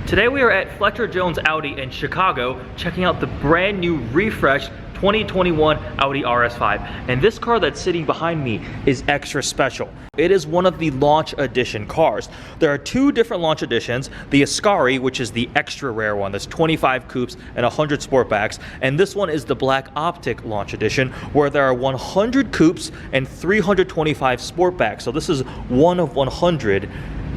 Today we are at Fletcher Jones Audi in Chicago checking out the brand new refreshed 2021 Audi RS5. And this car that's sitting behind me is extra special. It is one of the launch edition cars. There are two different launch editions, the Ascari, which is the extra rare one, that's 25 coupes and 100 sportbacks, and this one is the Black Optic launch edition, where there are 100 coupes and 325 sportbacks. So this is one of 100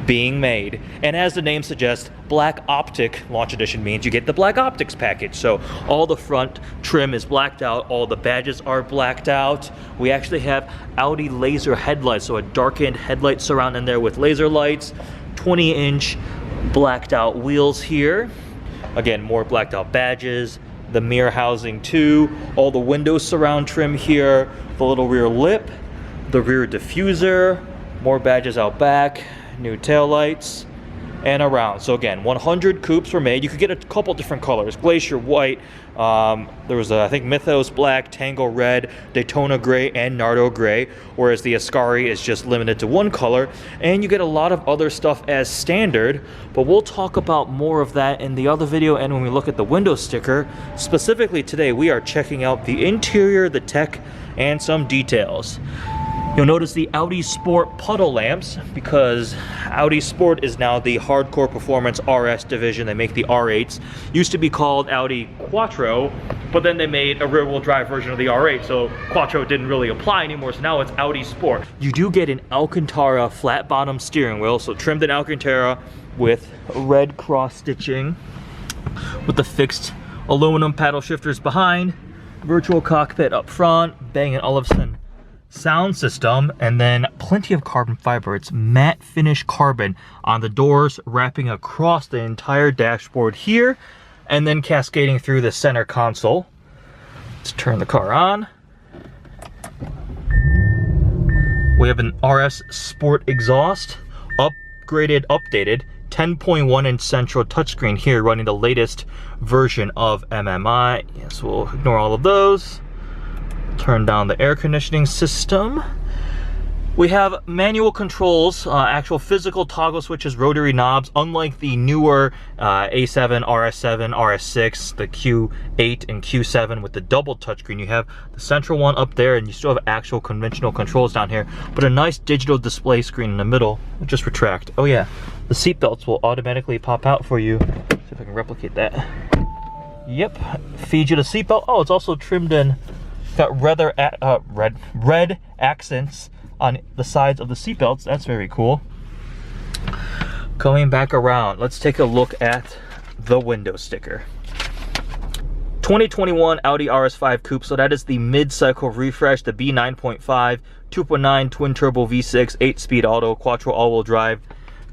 being made. And as the name suggests, Black Optic launch edition means you get the Black Optics package. So all the front trim is blacked out, all the badges are blacked out. We actually have Audi laser headlights, so a darkened headlight surround in there with laser lights, 20-inch blacked out wheels here. Again, more blacked out badges, the mirror housing too, all the window surround trim here, the little rear lip, the rear diffuser, more badges out back, new taillights, and around. So again, 100 coupes were made. You could get a couple different colors, glacier white, there was I think Mythos black, Tango red, Daytona gray, and Nardo gray, whereas the Ascari is just limited to one color. And you get a lot of other stuff as standard, but we'll talk about more of that in the other video and when we look at the window sticker. Specifically today, we are checking out the interior, the tech, and some details. You'll notice the Audi Sport puddle lamps because Audi Sport is now the hardcore performance RS division. They make the R8s. Used to be called Audi Quattro, but then they made a rear-wheel drive version of the R8, so Quattro didn't really apply anymore, so now it's Audi Sport. You do get an Alcantara flat bottom steering wheel, so trimmed in Alcantara with red cross stitching with the fixed aluminum paddle shifters behind, virtual cockpit up front, Bang & Olufsen sound system, and then plenty of carbon fiber. It's matte finish carbon on the doors, wrapping across the entire dashboard here, and then cascading through the center console. Let's turn the car on. We have an RS Sport exhaust, upgraded, updated 10.1-inch central touchscreen here, running the latest version of MMI. Yes, we'll ignore all of those. Turn down the air conditioning system. We have manual controls, actual physical toggle switches, rotary knobs, unlike the newer A7, RS7, RS6, the Q8 and Q7 with the double touchscreen. You have the central one up there, and you still have actual conventional controls down here, but a nice digital display screen in the middle. We'll just retract. Oh yeah, the seat belts will automatically pop out for you. See if I can replicate that. Yep, feed you the seat belt. Oh, it's also trimmed in. Got red accents on the sides of the seatbelts. That's very cool. Going back around, let's take a look at the window sticker. 2021 Audi RS5 Coupe, so that is the mid-cycle refresh, the B9.5, 2.9 twin-turbo V6, 8-speed auto, Quattro all-wheel drive,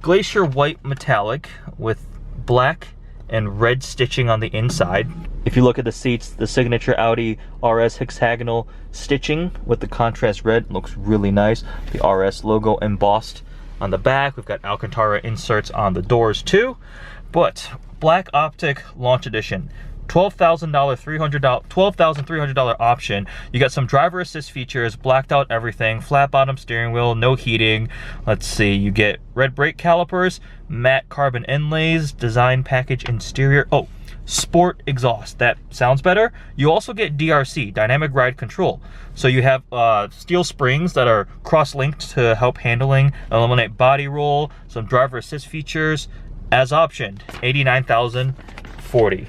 glacier white metallic with black and red stitching on the inside. If you look at the seats, the signature Audi RS hexagonal stitching with the contrast red looks really nice. The RS logo embossed on the back. We've got Alcantara inserts on the doors too. But Black Optic Launch Edition, $12,300 option. You got some driver assist features, blacked out everything, flat bottom steering wheel, no heating. Let's see, you get red brake calipers, matte carbon inlays, design package exterior. Oh, Sport exhaust. That sounds better. You also get DRC, dynamic ride control. So you have steel springs that are cross-linked to help handling, eliminate body roll, some driver assist features as optioned, $89,040.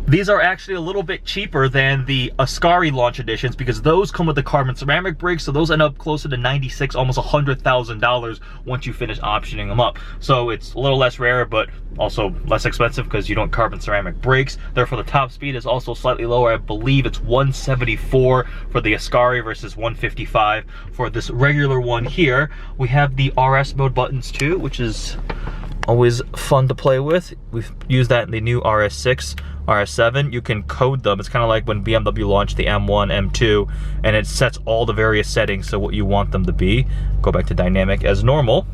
These are actually a little bit cheaper than the Ascari launch editions because those come with the carbon ceramic brakes, so those end up closer to $96,000, almost $100,000 once you finish optioning them up. So it's a little less rare, but also less expensive because you don't carbon ceramic brakes. Therefore, the top speed is also slightly lower. I believe it's 174 for the Ascari versus 155 for this regular one here. We have the RS mode buttons too, which is always fun to play with. We've used that in the new RS6. RS7, you can code them. It's kind of like when BMW launched the M1, M2, and it sets all the various settings so what you want them to be. Go back to dynamic as normal.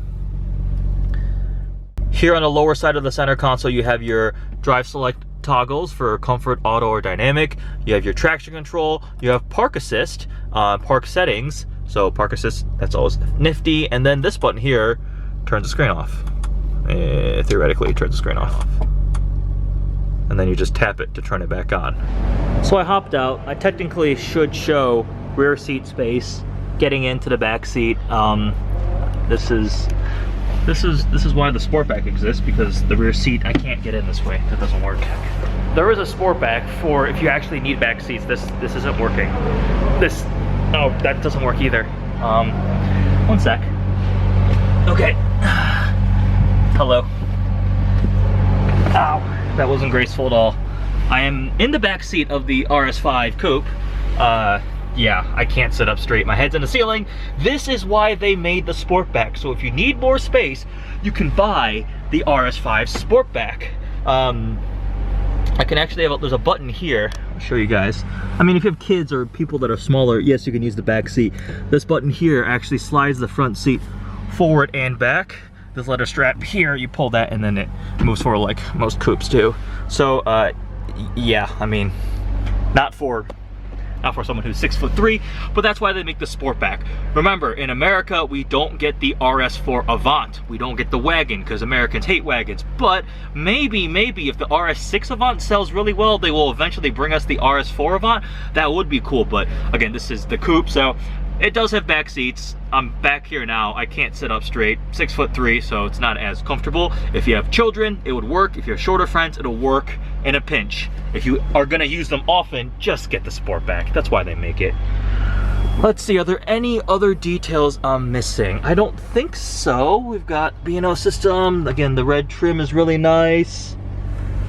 Here on the lower side of the center console, you have your drive select toggles for comfort, auto, or dynamic. You have your traction control. You have park assist, park settings. So park assist, that's always nifty. And then this button here turns the screen off. Theoretically, it turns the screen off. and then you just tap it to turn it back on. So I hopped out. I technically should show rear seat space, getting into the back seat. This is why the Sportback exists, because the rear seat, I can't get in this way. That doesn't work. There is a Sportback for if you actually need back seats. This isn't working. Oh, that doesn't work either. One sec. Okay. Hello. Ow, that wasn't graceful at all. I am in the back seat of the RS5 coupe. Yeah, I can't sit up straight. My head's in the ceiling. This is why they made the Sportback. So if you need more space, you can buy the RS5 Sportback. I can actually have, there's a button here. I'll show you guys. I mean, if you have kids or people that are smaller, yes, you can use the back seat. This button here actually slides the front seat forward and back. This leather strap here, you pull that and then it moves forward like most coupes do. So, yeah, I mean, not for someone who's 6'3", but that's why they make the Sportback. Remember, in America, we don't get the RS4 Avant. We don't get the wagon, because Americans hate wagons. But maybe if the RS6 Avant sells really well, they will eventually bring us the RS4 Avant. That would be cool, but again, this is the coupe, so it does have back seats. I'm back here now. I can't sit up straight. 6'3", so it's not as comfortable. If you have children, it would work. If you have shorter friends, it'll work in a pinch. If you are gonna use them often, just get the Sportback. That's why they make it. Let's see, are there any other details I'm missing? I don't think so. We've got B&O system. Again, the red trim is really nice.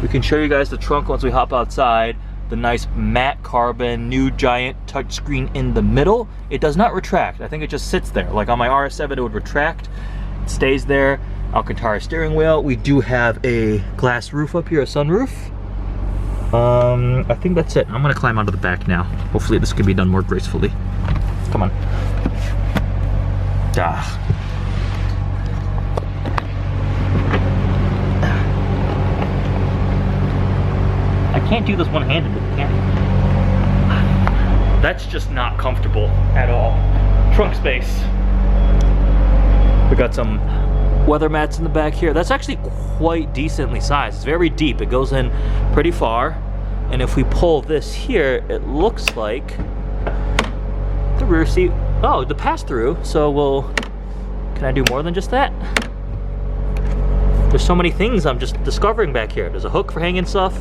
We can show you guys the trunk once we hop outside. The nice matte carbon, new giant touchscreen in the middle. It does not retract. I think it just sits there. Like on my RS7, it would retract. It stays there. Alcantara steering wheel. We do have a glass roof up here, a sunroof. I think that's it. I'm gonna climb onto the back now. Hopefully this can be done more gracefully. Come on. Ah. I can't do this one-handed, can I? That's just not comfortable at all. Trunk space. We got some weather mats in the back here. That's actually quite decently sized. It's very deep. It goes in pretty far. And if we pull this here, it looks like the rear seat, oh, the pass-through. So can I do more than just that? There's so many things I'm just discovering back here. There's a hook for hanging stuff.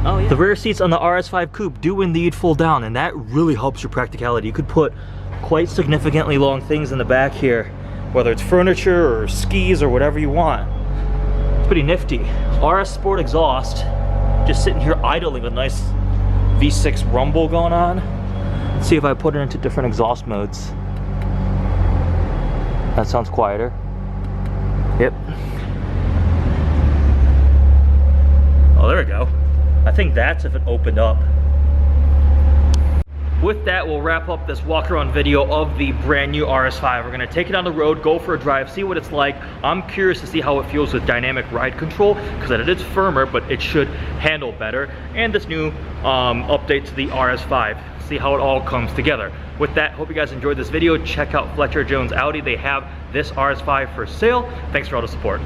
Oh, yeah. The rear seats on the RS5 coupe do indeed fold down, and that really helps your practicality. You could put quite significantly long things in the back here, whether it's furniture or skis or whatever you want. It's pretty nifty. RS Sport exhaust, just sitting here idling with a nice V6 rumble going on. Let's see if I put it into different exhaust modes. That sounds quieter. Yep. Oh, there we go. I think that's if it opened up. With that, we'll wrap up this walk around video of the brand new RS5. We're gonna take it on the road, go for a drive, see what it's like. I'm curious to see how it feels with dynamic ride control, because it is firmer, but it should handle better. And this new update to the RS5. See how it all comes together. With that, hope you guys enjoyed this video. Check out Fletcher Jones Audi. They have this RS5 for sale. Thanks for all the support.